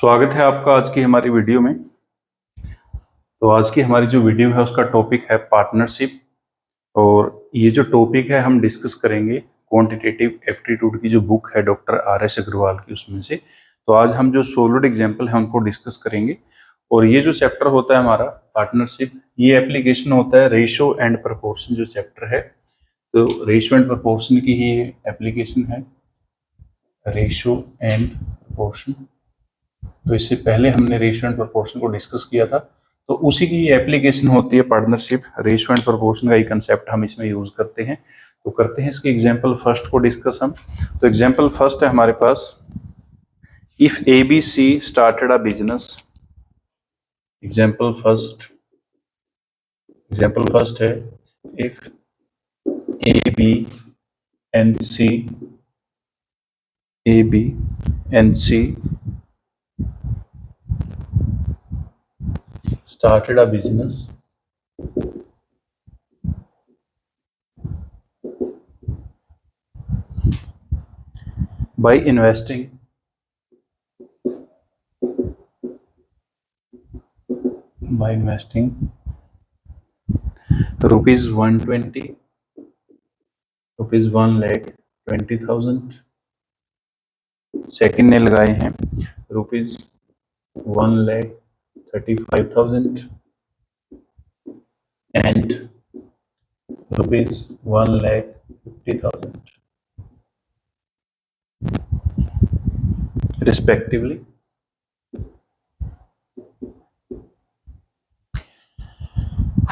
स्वागत है आपका आज की हमारी वीडियो में। तो आज की हमारी जो वीडियो है उसका टॉपिक है पार्टनरशिप। और ये जो टॉपिक है हम डिस्कस करेंगे क्वांटिटेटिव एप्टीट्यूड की जो बुक है डॉक्टर आर.एस. अग्रवाल की, उसमें से। तो आज हम जो सॉलिड एग्जांपल है उनको डिस्कस करेंगे। और ये जो चैप्टर होता है हमारा पार्टनरशिप, ये एप्लीकेशन होता है रेशो एंड प्रपोर्शन जो चैप्टर है। तो रेशो एंड प्रपोर्शन की ही एप्लीकेशन है, रेशो एंड प्रपोर्शन। तो इससे पहले हमने रेशियो एंड प्रोपोर्शन को डिस्कस किया था, तो उसी की एप्लीकेशन होती है पार्टनरशिप। रेशियो एंड प्रोपोर्शन का ही कंसेप्ट हम इसमें यूज करते हैं। तो करते हैं इसके एग्जांपल फर्स्ट को डिस्कस हम। तो एग्जांपल फर्स्ट है हमारे पास, if A B C started a business. Example first है, if A B and C started a business by investing rupees 120, rupees 1,20,000। Second ने लगाए हैं rupees 1,35,000 and rupees 1,50,000 respectively.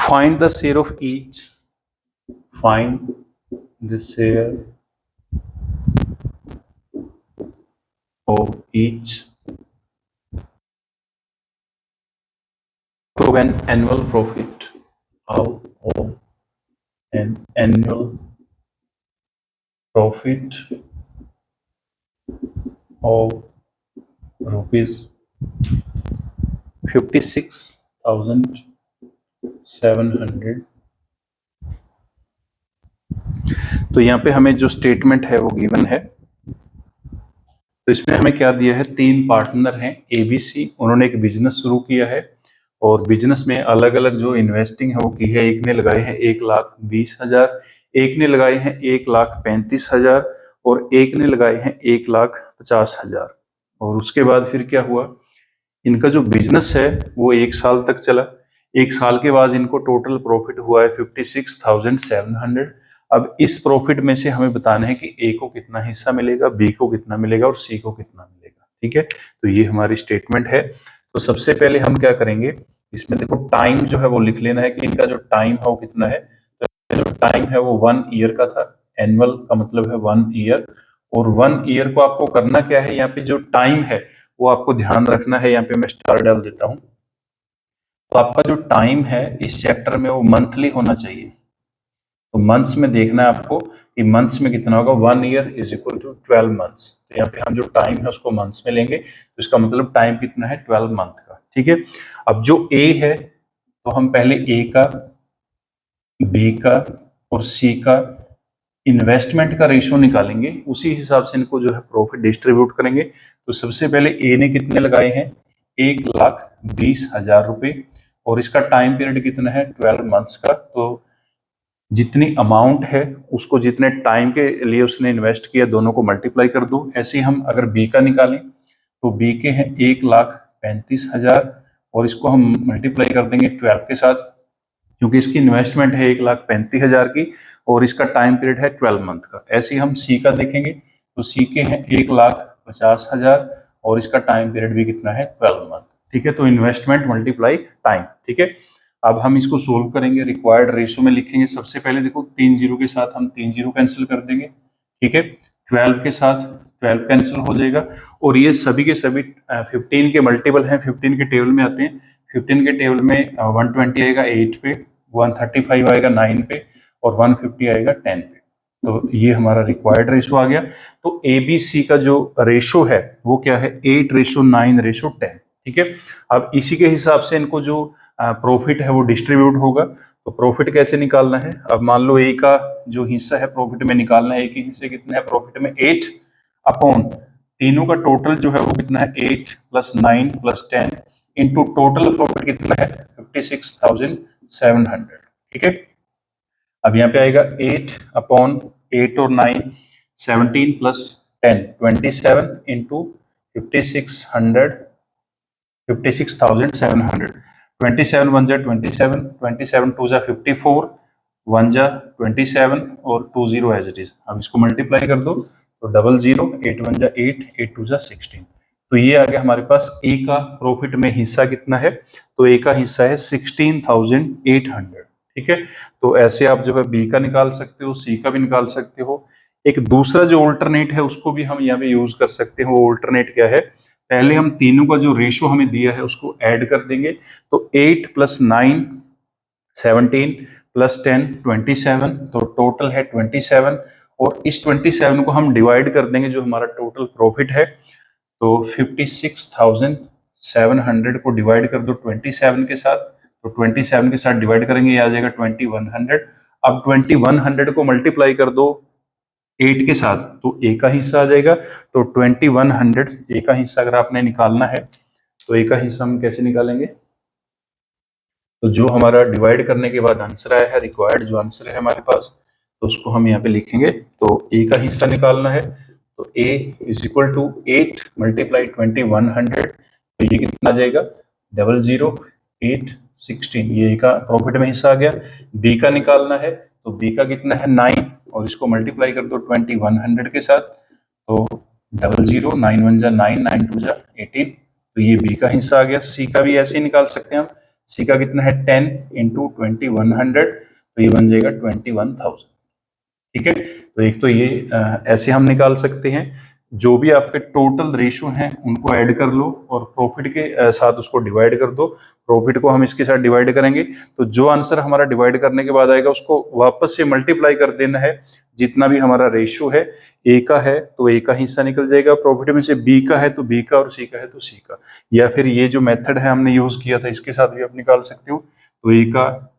Find the share of each. Find the share of each of an annual profit. Out of an annual profit of rupees 56,700। तो यहाँ पे हमें जो statement है वो गिवन है। तो इसमें हमें क्या दिया है, तीन पार्टनर हैं ए बी सी। उन्होंने एक बिजनेस शुरू किया है और बिजनेस में अलग अलग जो इन्वेस्टिंग है वो की है। एक ने लगाए हैं 1,20,000, एक ने लगाए हैं 1,35,000 और एक ने लगाए हैं 1,50,000। और उसके बाद फिर क्या हुआ, इनका जो बिजनेस है वो 1 साल तक चला। 1 साल के बाद इनको टोटल प्रॉफिट हुआ है 56,700। अब इस प्रॉफिट में से हमें बताना है कि ए को कितना हिस्सा मिलेगा, बी को कितना मिलेगा और सी को कितना मिलेगा। ठीक है, तो ये हमारी स्टेटमेंट है। तो सबसे पहले हम क्या करेंगे, इसमें देखो टाइम जो है वो लिख लेना है कि इनका जो टाइम है वो कितना है। तो जो टाइम है वो 1 ईयर का था। एनुअल का मतलब है 1 ईयर। और 1 ईयर को आपको करना क्या है, यहाँ पे जो टाइम है वो आपको ध्यान रखना है। यहाँ पे मैं स्टार डाल देता हूं। तो आपका जो टाइम है इस चैप्टर में वो मंथली होना चाहिए। तो मंथ्स में देखना है आपको कि मंथ्स में कितना होगा। 1 year is equal to 12 months. तो यहाँ पे हम जो टाइम है उसको मंथ्स में लेंगे, तो इसका मतलब टाइम कितना है, 12 मंथ का। ठीक है, अब जो ए है तो हम पहले ए का, बी का और सी का इन्वेस्टमेंट का रेशियो निकालेंगे। उसी हिसाब से इनको जो है प्रॉफिट डिस्ट्रीब्यूट करेंगे। तो सबसे पहले ए ने कितने लगाए हैं, 1,20,000 रुपए। और इसका टाइम पीरियड कितना है, 12 मंथ्स का। तो जितनी अमाउंट है उसको जितने टाइम के लिए उसने इन्वेस्ट किया दोनों को मल्टीप्लाई कर दो। ऐसे ही हम अगर बी का निकालें तो बी के हैं 1,35,000 और इसको हम मल्टीप्लाई कर देंगे 12 के साथ, क्योंकि इसकी इन्वेस्टमेंट है 1,35,000 की और इसका टाइम पीरियड है 12 मंथ का। ऐसे ही हम सी का देखेंगे तो सी के हैं 1,50,000 और इसका टाइम पीरियड भी कितना है, 12 मंथ। ठीक है, तो इन्वेस्टमेंट मल्टीप्लाई टाइम। ठीक है, अब हम इसको सोल्व करेंगे। रिक्वायर्ड रेशियो में लिखेंगे। सबसे पहले देखो 3 जीरो के साथ हम 3 जीरो कैंसिल कर देंगे। ठीक है, 12 के साथ 12 कैंसिल हो जाएगा। और ये सभी के सभी 15 के मल्टीपल हैं, 15 के टेबल में आते हैं। 15 के टेबल में 120 आएगा 8 पे, 135 आएगा 9 पे और 150 आएगा 10 पे। तो ये हमारा रिक्वायर्ड रेशो आ गया। तो ए बी सी का जो रेशो है वो क्या है, 8:9:10। ठीक है, अब इसी के हिसाब से इनको जो प्रॉफिट है वो डिस्ट्रीब्यूट होगा। तो प्रॉफिट कैसे निकालना है, अब मान लो ए का जो हिस्सा है प्रॉफिट में निकालना है। ए के हिस्से कितने हैं प्रॉफिट में, 8 अपॉन तीनों का टोटल जो है वो कितना है 8 + 9 + 10 इंटू टोटल प्रॉफिट कितना है 56,700। ठीक है, अब यहाँ पे आएगा 8/8 और 9 17 + 10 27 इंटू 5600 56,700। 27 1 जा 27, 27 2 जा 54, 1 जा 27 और 20 एज इट इज। अब इसको मल्टीप्लाई कर दो तो 00, 8 1 जा 8, 8 2 जा 16। तो ये आ गया हमारे पास ए का प्रॉफिट में हिस्सा कितना है, तो ए का हिस्सा है 16,800। ठीक है, तो ऐसे आप जो है बी का निकाल सकते हो, सी का भी निकाल सकते हो। एक दूसरा जो ऑल्टरनेट है उसको भी हम यहाँ पे यूज कर सकते हैं। वो ऑल्टरनेट क्या है, पहले हम तीनों का जो रेशो हमें दिया है उसको ऐड कर देंगे। तो 8 + 9 17 + 10 27, तो टोटल है 27। और इस 27 को हम डिवाइड कर देंगे जो हमारा टोटल प्रॉफिट है। तो 56,700 को डिवाइड कर दो 27 के साथ, तो 27 के साथ डिवाइड करेंगे, ये आ जाएगा 2100। अब 2100 को मल्टीप्लाई कर दो 8 के साथ, तो ए का हिस्सा आ जाएगा। तो 2100 ए का हिस्सा अगर आपने निकालना है तो ए का हिस्सा हम कैसे निकालेंगे, तो जो हमारा डिवाइड करने के बाद आंसर आया है, रिक्वायर्ड जो आंसर है हमारे पास, तो उसको हम यहाँ पे लिखेंगे। तो ए का हिस्सा निकालना है, तो ए = 8 × 2100, तो ये कितना आ जाएगा 00816। ये का प्रॉफिट में हिस्सा आ गया। बी का निकालना है, तो बी का कितना है 9, और इसको मल्टीप्लाई कर दो 2100 के साथ, तो 00 9 1 जा 9, 9 2 जा 18, तो ये बी का हिस्सा आ गया। सी का भी ऐसे ही निकाल सकते हैं हम। सी का कितना है 10 × 2100, तो ये बन जाएगा 21,000। ठीक है, तो एक तो ये ऐसे हम निकाल सकते हैं। जो भी आपके टोटल रेशो हैं उनको ऐड कर लो और प्रॉफिट के साथ उसको डिवाइड कर दो। प्रॉफिट को हम इसके साथ डिवाइड करेंगे, तो जो आंसर हमारा डिवाइड करने के बाद आएगा उसको वापस से मल्टीप्लाई कर देना है। जितना भी हमारा रेशो है, ए का है तो ए का हिस्सा निकल जाएगा प्रॉफिट में से, बी का है तो बी का, और सी का है तो सी का। या फिर ये जो मेथड है हमने यूज किया था इसके साथ भी आप निकाल सकते हो। तो ए का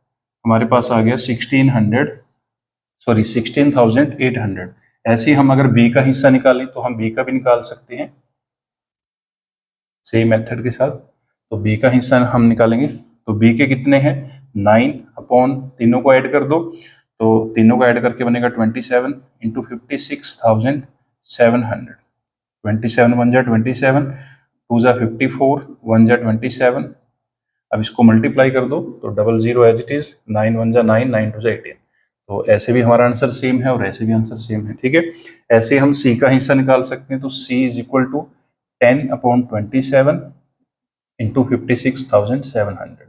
हमारे पास आ गया 16,800। ऐसे ही हम अगर बी का हिस्सा निकालें तो हम बी का भी निकाल सकते हैं सेम मेथड के साथ। तो बी का हिस्सा हम निकालेंगे, तो बी के कितने हैं 9 तीनों को ऐड कर दो, तो तीनों को ऐड करके बनेगा 27 इंटू 56,700। 27 1 जा 27, 2 जा 54, 1 जा 27। अब इसको मल्टीप्लाई कर दो तो 00 एज इट इज, 9 1 जा 9, 9 2 जा 18। तो ऐसे भी हमारा आंसर सेम है और ऐसे भी आंसर सेम है। ठीक है, ऐसे हम सी का हिस्सा निकाल सकते हैं। तो सी = 10/27 इंटू 56,700।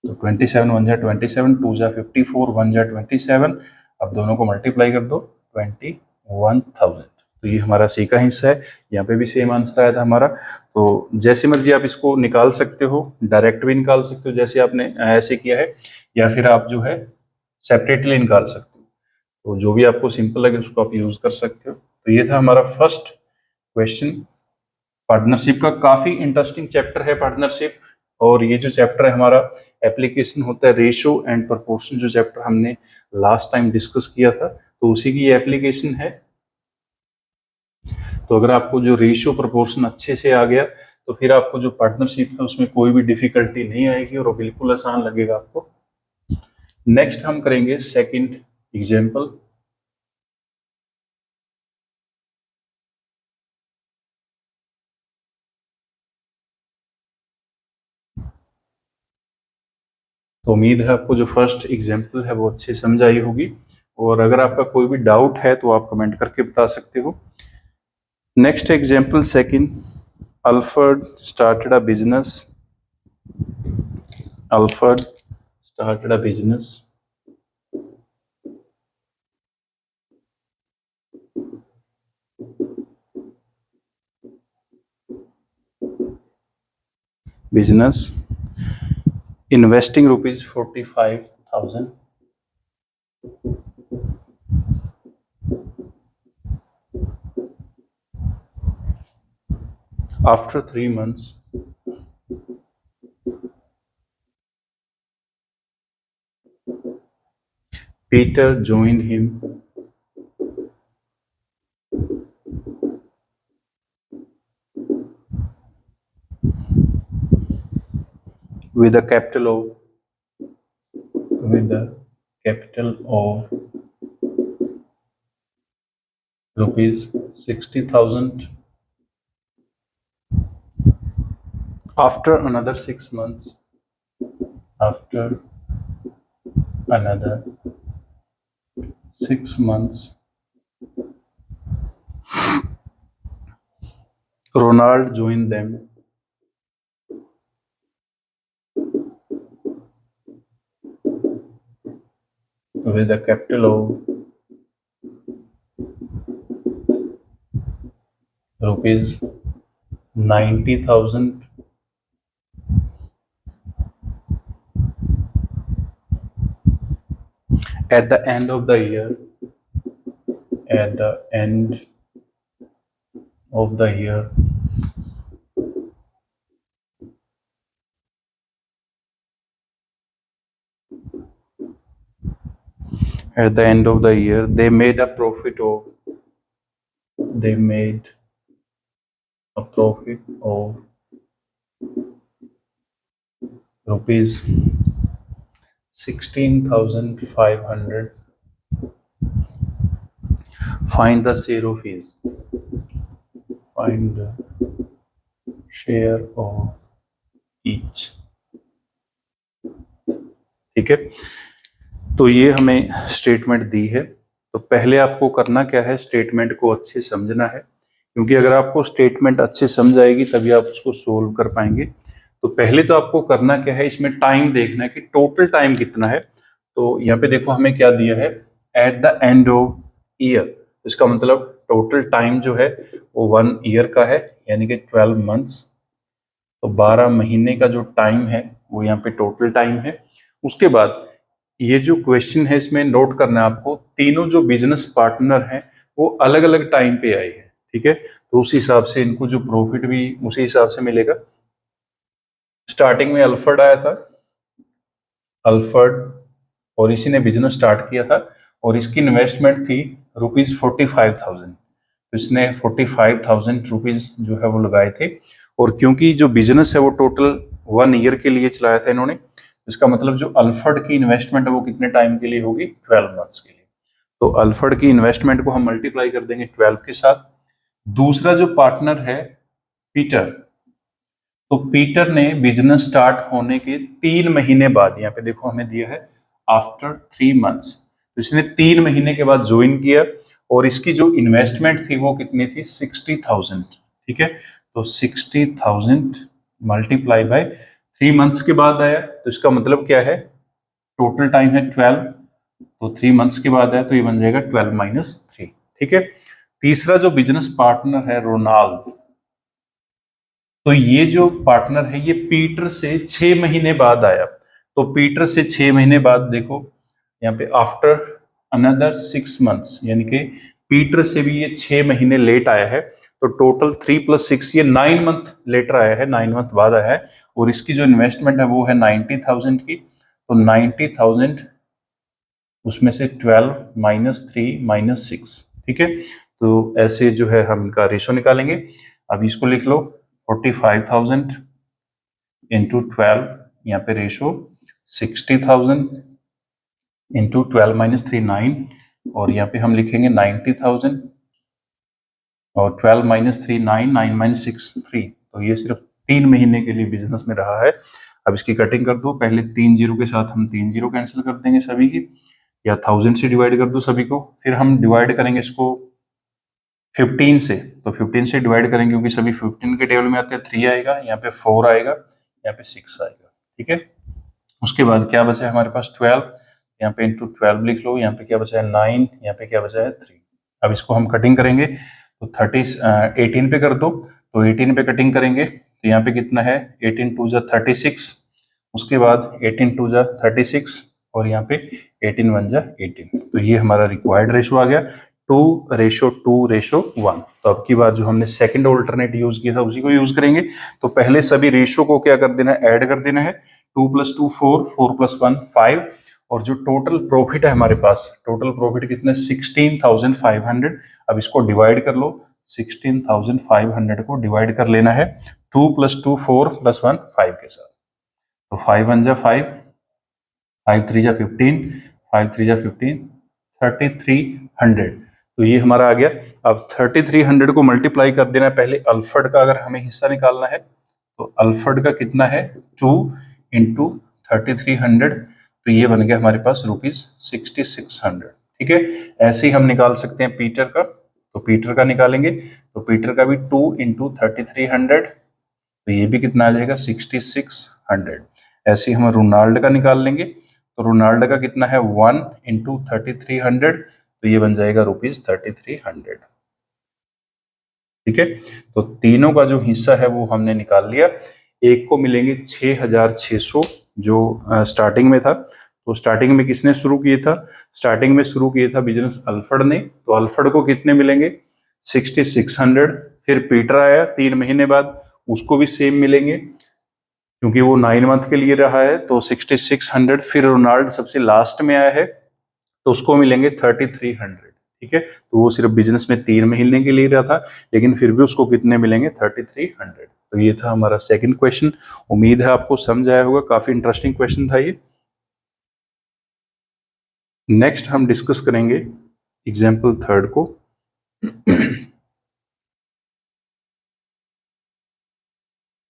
तो 27 1 जा 27, 2 जा 54, 1 जा 27। अब दोनों को मल्टीप्लाई कर दो 21,000। तो ये हमारा सी का हिस्सा है। यहाँ पे भी सेम आंसर आया था हमारा। तो जैसे मर्जी आप इसको निकाल सकते हो, डायरेक्ट भी निकाल सकते हो जैसे आपने ऐसे किया है, या फिर आप जो है सेपरेटली निकाल सकते हो। तो जो भी आपको सिंपल लगे उसको आप यूज कर सकते हो। तो ये था हमारा फर्स्ट क्वेश्चन। पार्टनरशिप का काफी इंटरेस्टिंग चैप्टर है पार्टनरशिप। और ये जो चैप्टर है हमारा एप्लीकेशन होता है रेशो एंड प्रोपोर्शन, जो चैप्टर हमने लास्ट टाइम डिस्कस किया था, तो उसी की ये एप्लीकेशन है। तो अगर आपको जो रेशियो प्रोपोर्शन अच्छे से आ गया तो फिर आपको जो पार्टनरशिप है उसमें कोई भी डिफिकल्टी नहीं आएगी और वो बिल्कुल आसान लगेगा आपको। नेक्स्ट हम करेंगे सेकंड एग्जांपल। तो उम्मीद है आपको जो फर्स्ट एग्जांपल है वो अच्छे समझ आई होगी, और अगर आपका कोई भी डाउट है तो आप कमेंट करके बता सकते हो। Next example second, Alfred started a business. Alfred started a business. Business investing rupees 45,000. After 3 months, Peter joined him with a capital of rupees 60,000. After another 6 months, Ronald joined them with a capital of rupees 90,000. At the end of the year, they made a profit of rupees 16,500. Find the share of each. ठीक है, तो ये हमें statement दी है। तो पहले आपको करना क्या है, स्टेटमेंट को अच्छे समझना है, क्योंकि अगर आपको स्टेटमेंट अच्छे समझ आएगी तभी आप उसको सोल्व कर पाएंगे। तो पहले तो आपको करना क्या है, इसमें टाइम देखना है कि टोटल टाइम कितना है। तो यहाँ पे देखो हमें क्या दिया है, at the end of year. इसका मतलब टोटल टाइम जो है वो 1 ईयर का है, यानी कि 12 मंथ्स। तो 12 महीने का जो टाइम है वो यहाँ पे टोटल टाइम है। उसके बाद ये जो क्वेश्चन है इसमें नोट करना है आपको, तीनों जो बिजनेस पार्टनर हैं वो अलग अलग टाइम पे आए हैं। ठीक है, तो उस हिसाब से इनको जो प्रॉफिट भी उसी हिसाब से मिलेगा। स्टार्टिंग में अल्फर्ड आया था, और इसी ने बिजनेस स्टार्ट किया था, और इसकी इन्वेस्टमेंट थी ₹45,000। तो इसने 45,000 रुपीज जो है वो लगाए थे। और क्योंकि जो बिजनेस है वो टोटल 1 ईयर के लिए चलाया था इन्होंने, इसका मतलब जो अल्फर्ड की इन्वेस्टमेंट है वो कितने टाइम के लिए होगी, 12 मंथ्स के लिए। तो अल्फर्ड की इन्वेस्टमेंट को हम मल्टीप्लाई कर देंगे 12 के साथ। दूसरा जो पार्टनर है पीटर, तो पीटर ने बिजनेस स्टार्ट होने के 3 महीने बाद, यहाँ पे देखो हमें दिया है आफ्टर 3 मंथ्स, तो इसने 3 महीने के बाद ज्वाइन किया, और इसकी जो इन्वेस्टमेंट थी वो कितनी थी, 60,000। ठीक है, तो 60,000 मल्टीप्लाई बाय 3 मंथ्स के बाद आया, तो इसका मतलब क्या है, टोटल टाइम है 12, तो 3 मंथ्स के बाद आया, तो ये बन जाएगा 12 माइनस 3। ठीक है, तीसरा जो बिजनेस पार्टनर है रोनाल्ड, तो ये जो पार्टनर है ये पीटर से 6 महीने बाद आया। तो पीटर से 6 महीने बाद देखो यहाँ पे आफ्टर अनदर 6 मंथ्स, यानी कि पीटर से भी ये 6 महीने लेट आया है। तो टोटल 3 + 6 ये 9 मंथ लेटर आया है, 9 मंथ बाद आया है। और इसकी जो इन्वेस्टमेंट है वो है 90,000 की। तो 90,000 उसमें से 12 - 3 - 6। ठीक है, तो ऐसे जो है हम इनका रेशो निकालेंगे। अब इसको लिख लो 45,000 इंटू 12, यहाँ पे रेशो 60,000 इंटू 12 - 3 9, और यहाँ पे हम लिखेंगे 90,000 और 12 - 3 9 9 - 6 3। तो ये सिर्फ 3 महीने के लिए बिजनेस में रहा है। अब इसकी कटिंग कर दो, पहले 3 जीरो के साथ हम 3 जीरो कैंसिल कर देंगे सभी की, या 1000 से डिवाइड कर दो सभी को। फिर हम डिवाइड करेंगे इसको 15 से, तो 15 से डिवाइड करेंगे क्योंकि सभी 15 के टेबल में आते हैं। 3 आएगा, यहाँ पे 4 आएगा, यहाँ पे 6 आएगा। ठीक है, उसके बाद क्या बचा है हमारे पास 12, यहाँ पे इंटू 12 लिख लो, यहाँ पे क्या बचा है 9, यहाँ पे क्या बचा है 3। अब इसको हम कटिंग करेंगे, तो 18 पे कर दो, तो 18 पे कटिंग करेंगे, तो यहाँ पे कितना है 18 2 जा 36, उसके बाद 18 2 जा 36, और यहाँ पे 18 1 जा 18। तो ये हमारा रिक्वायर्ड रेशो आ गया 2:2:1। तो अब की बार जो हमने सेकंड ऑल्टरनेट यूज किया था उसी को यूज करेंगे। तो पहले सभी रेशो को क्या कर देना है, ऐड कर देना है। 2 + 2 4, 4 + 1 5, और जो टोटल प्रॉफिट है हमारे पास, टोटल प्रॉफिट कितने 16,500। अब इसको डिवाइड कर लो, 16,500 को डिवाइड कर लेना है 2 + 2 4 + 1 5 के साथ। तो 5 1 जा 5, 5 3 जा 15, 5 3 जा 15, 3300। तो ये हमारा आ गया। अब 3300 को मल्टीप्लाई कर देना है। पहले अल्फर्ड का अगर हमें हिस्सा निकालना है तो अल्फर्ड का कितना है, 2 इंटू 3300, तो ये बन गया हमारे पास ₹6600। ठीक है, ऐसे ही हम निकाल सकते हैं पीटर का। तो पीटर का निकालेंगे तो पीटर का भी 2 इंटू 3300, तो ये भी कितना आ जाएगा, 6600। ऐसे ही हम रोनाल्ड का निकाल लेंगे तो रोनाल्ड का कितना है, 1 इंटू 3300, तो ये बन जाएगा ₹3300। ठीक है, तो तीनों का जो हिस्सा है वो हमने निकाल लिया। एक को मिलेंगे 6600 जो स्टार्टिंग में था। तो स्टार्टिंग में किसने शुरू किया था, स्टार्टिंग में शुरू किया था बिजनेस अल्फर्ड ने। तो अल्फर्ड को कितने मिलेंगे, 6600। फिर पीटर आया 3 महीने बाद, उसको भी सेम मिलेंगे क्योंकि वो 9 मंथ के लिए रहा है, तो 6600। फिर रोनाल्ड सबसे लास्ट में आया है तो उसको मिलेंगे 3300। ठीक है, तो वो सिर्फ बिजनेस में 3 महीने के लिए रहा था, लेकिन फिर भी उसको कितने मिलेंगे, 3300। तो ये था हमारा सेकंड क्वेश्चन। उम्मीद है आपको समझ आया होगा, काफी इंटरेस्टिंग क्वेश्चन था ये। नेक्स्ट हम डिस्कस करेंगे एग्जाम्पल थर्ड को।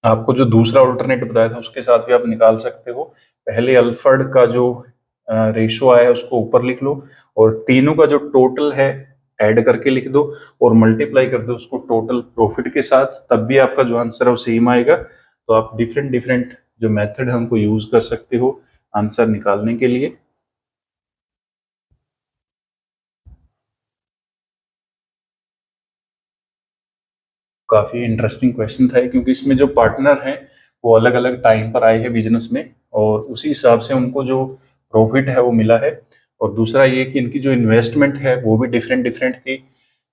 आपको जो दूसरा ऑल्टरनेटिव बताया था उसके साथ भी आप निकाल सकते हो। पहले अल्फर्ड का जो रेशो आया है उसको ऊपर लिख लो, और तीनों का जो टोटल है ऐड करके लिख दो, और मल्टीप्लाई कर दो उसको टोटल प्रॉफिट के साथ, तब भी आपका जो आंसर है वो सेम आएगा। तो आप डिफरेंट डिफरेंट जो मेथड है उनको यूज कर सकते हो आंसर निकालने के लिए। काफी इंटरेस्टिंग क्वेश्चन था क्योंकि इसमें जो पार्टनर हैं वो अलग अलग टाइम पर आए हैं बिजनेस में, और उसी हिसाब से उनको जो प्रॉफिट है वो मिला है। और दूसरा ये कि इनकी जो इन्वेस्टमेंट है वो भी डिफरेंट डिफरेंट थी,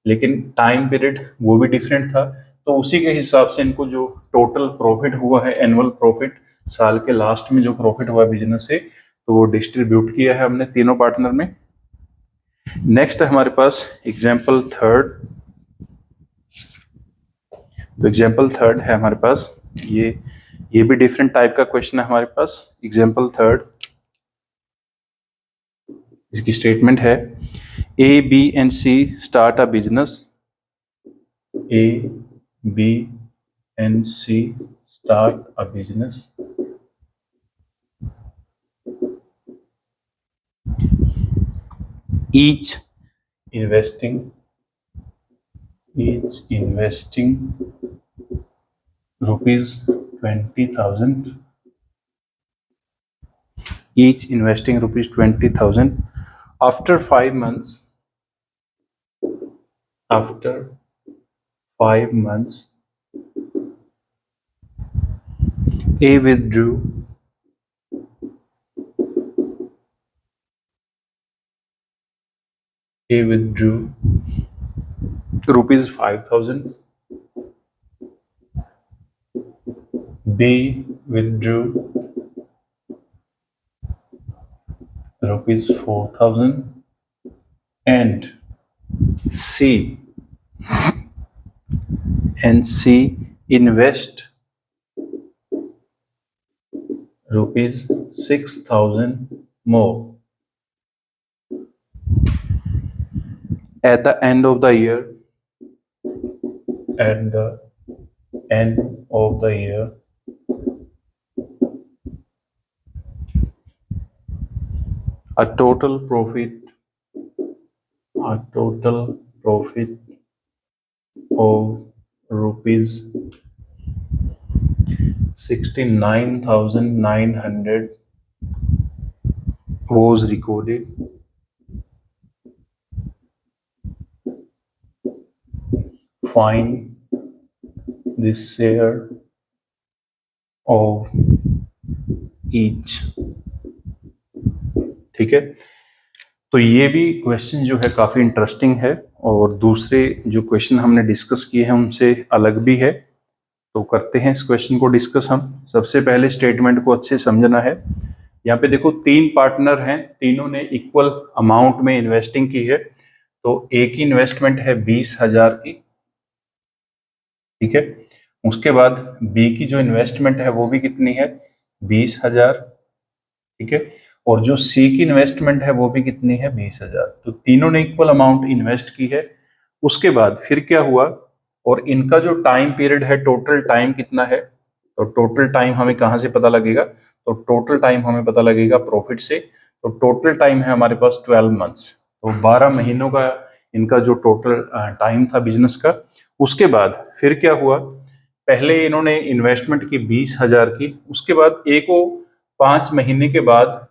लेकिन टाइम पीरियड वो भी डिफरेंट था। तो उसी के हिसाब से इनको जो टोटल प्रॉफिट हुआ है, एनुअल प्रॉफिट, साल के लास्ट में जो प्रॉफिट हुआ बिजनेस से, तो वो डिस्ट्रीब्यूट किया है हमने तीनों पार्टनर में। नेक्स्ट है हमारे पास एग्जाम्पल थर्ड। तो एग्जाम्पल थर्ड है हमारे पास, ये भी डिफरेंट टाइप का क्वेश्चन है हमारे पास। एग्जाम्पल थर्ड, इसकी स्टेटमेंट है, A B and C start a business. A B and C start a business. each investing rupees 20,000, each investing rupees 20,000. After 5 months, A withdrew rupees 5,000. B withdrew rupees 4,000, and C invest rupees 6,000 more. At the end of the year, a total profit of rupees 69,900 was recorded. Find the share of each. ठीक है, तो ये भी question जो है काफी interesting है, और दूसरे जो क्वेश्चन हमने डिस्कस किए हैं उनसे अलग भी है। तो करते हैं इस क्वेश्चन को डिस्कस हम। सबसे पहले स्टेटमेंट को अच्छे समझना है। यहाँ पे देखो 3 पार्टनर हैं, तीनों ने इक्वल अमाउंट में इन्वेस्टिंग की है। तो ए की इन्वेस्टमेंट है 20,000 की, ठीक है। उसके बाद बी की जो इन्वेस्टमेंट है वो भी कितनी है, 20,000, ठीक है। और जो सी की इन्वेस्टमेंट है वो भी कितनी है, 20,000। तो तीनों ने इक्वल अमाउंट इन्वेस्ट की है। उसके बाद फिर क्या हुआ, और इनका जो टाइम पीरियड है, टोटल टाइम कितना है, तो टोटल टाइम हमें कहाँ से पता लगेगा, तो टोटल टाइम हमें पता लगेगा प्रॉफिट से। तो टोटल टाइम है हमारे पास 12 मंथ्स, तो 12 महीनों का इनका जो टोटल टाइम था बिजनेस का। उसके बाद फिर क्या हुआ, पहले इन्होंने इन्वेस्टमेंट की 20,000 की, उसके बाद एक वो 5 महीने के बाद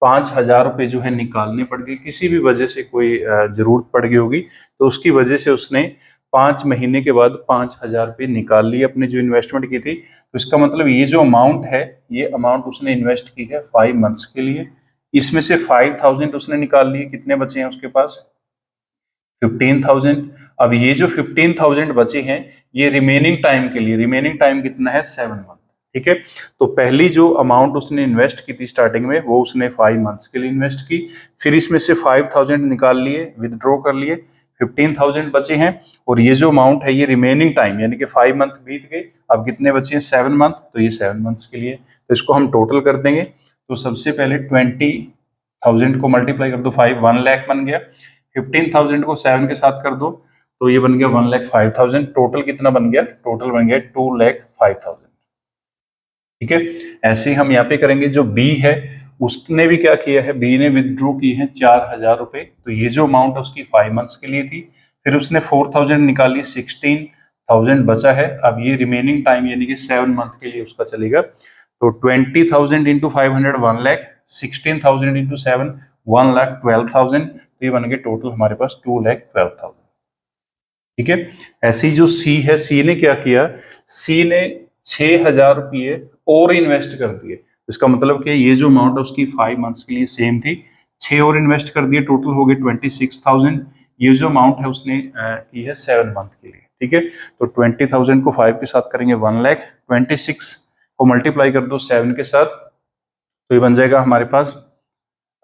5,000 रुपये जो है निकालने पड़ गए, किसी भी वजह से कोई जरूरत पड़ गई होगी, तो उसकी वजह से उसने 5 महीने के बाद 5,000 रुपये निकाल लिए अपने जो इन्वेस्टमेंट की थी। तो इसका मतलब ये जो अमाउंट है, ये अमाउंट उसने इन्वेस्ट की है 5 मंथ्स के लिए। इसमें से 5,000 उसने निकाल लिए, कितने बचे हैं उसके पास, 15,000। अब ये जो 15,000 बचे हैं, ये रिमेनिंग टाइम के लिए, रिमेनिंग टाइम कितना है, 7 मंथ, ठीक है। तो पहली जो अमाउंट उसने इन्वेस्ट की थी स्टार्टिंग में, वो उसने 5 मंथ्स के लिए इन्वेस्ट की। फिर इसमें से 5,000 निकाल लिए, विदड्रॉ कर लिए, 15,000 बचे हैं। और ये जो अमाउंट है, ये रिमेनिंग टाइम, यानी कि 5 मंथ बीत गए, अब कितने बचे हैं, 7 मंथ, तो ये 7 मंथ्स के लिए। तो इसको हम टोटल कर देंगे। तो सबसे पहले 20,000 को मल्टीप्लाई कर दो 5, 1 लाख बन गया। 15,000 को 7 के साथ कर दो, तो ये बन गया 1,05,000। टोटल कितना बन गया, टोटल बन गया 2,05,000, ठीक है। ऐसे ही हम यहाँ पे करेंगे। जो बी है, उसने भी क्या किया है, बी ने विदड्रॉ की है 4,000 रुपए। तो ये जो अमाउंट है उसकी 5 मंथ्स के लिए थी। फिर उसने 4,000 निकाली, 16,000 बचा है। अब ये रिमेनिंग टाइम यानी कि 7 मंथ के लिए उसका चलेगा। तो 20,000 इंटू 500 1 लाख, 16,000 इंटू 7 1,12,000। तो ये बन गए टोटल हमारे पास 2,12,000, ठीक है। ऐसी जो सी है, सी ने क्या किया, सी ने 6,000 रुपये और इन्वेस्ट कर दिए। इसका मतलब कि ये जो अमाउंट है उसकी 5 मंथ्स के लिए सेम थी, 6 और इन्वेस्ट कर दिए, टोटल हो गए 26,000। ये जो अमाउंट है उसने की है 7 मंथ के लिए, ठीक है। तो 20,000 को 5 के साथ करेंगे 1 लाख, 26 को मल्टीप्लाई कर दो 7 के साथ, तो ये बन जाएगा हमारे पास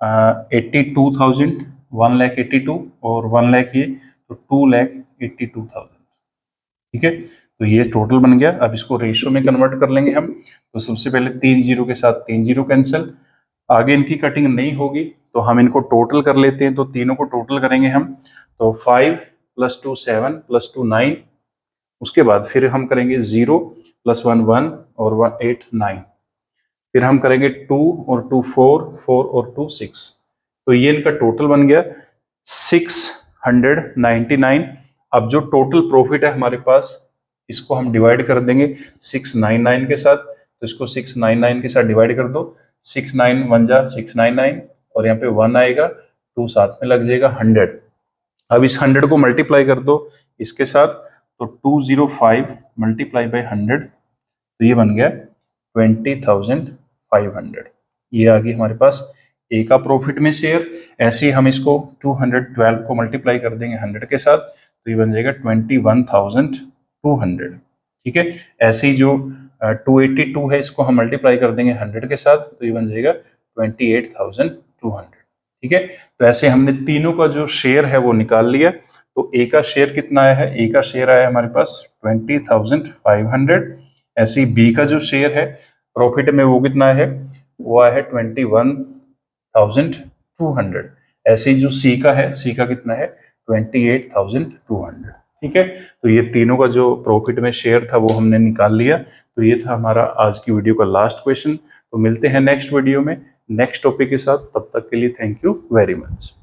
82,000, 1,82,000 और 1 लाख ये, तो 2,82,000, ठीक है। तो ये टोटल बन गया। अब इसको रेशियो में कन्वर्ट कर लेंगे हम। तो सबसे पहले 3 जीरो के साथ 3 जीरो कैंसिल, आगे इनकी कटिंग नहीं होगी, तो हम इनको टोटल कर लेते हैं। तो तीनों को टोटल करेंगे हम, तो 5 + 2 7 + 2 9। उसके बाद फिर हम करेंगे 0 + 1 1 और 1 8 9। फिर हम करेंगे 2 और 2 4, 4 और 2 6। तो ये इनका टोटल बन गया 699। अब जो टोटल प्रॉफिट है हमारे पास, इसको हम डिवाइड कर देंगे 699 के साथ। तो इसको 699 के साथ डिवाइड कर दो, 6 9 1 जा 699, और यहाँ पे 1 आएगा, 2 साथ में लग जाएगा 100। अब इस 100 को मल्टीप्लाई कर दो इसके साथ, तो 205 मल्टीप्लाई बाई 100, तो ये बन गया 20,500। ये आ गई हमारे पास ए का प्रॉफिट में शेयर। ऐसे ही हम इसको 212 को मल्टीप्लाई कर देंगे 100 के साथ, तो ये बन जाएगा 21,200, ठीक है। ऐसे ही जो 282 है, इसको हम मल्टीप्लाई कर देंगे 100 के साथ, तो ये बन जाएगा 28,200, ठीक है। तो ऐसे हमने तीनों का जो शेयर है वो निकाल लिया। तो ए का शेयर कितना आया है, ए का शेयर आया है हमारे पास 20,500। ऐसे ही बी का जो शेयर है प्रॉफिट में, वो कितना है, वो आया है 21,200। ऐसे ही जो सी का है, सी का कितना है, 28,200, ठीक है। तो ये तीनों का जो प्रॉफिट में शेयर था वो हमने निकाल लिया। तो ये था हमारा आज की वीडियो का लास्ट क्वेश्चन। तो मिलते हैं नेक्स्ट वीडियो में नेक्स्ट टॉपिक के साथ। तब तक के लिए थैंक यू वेरी मच।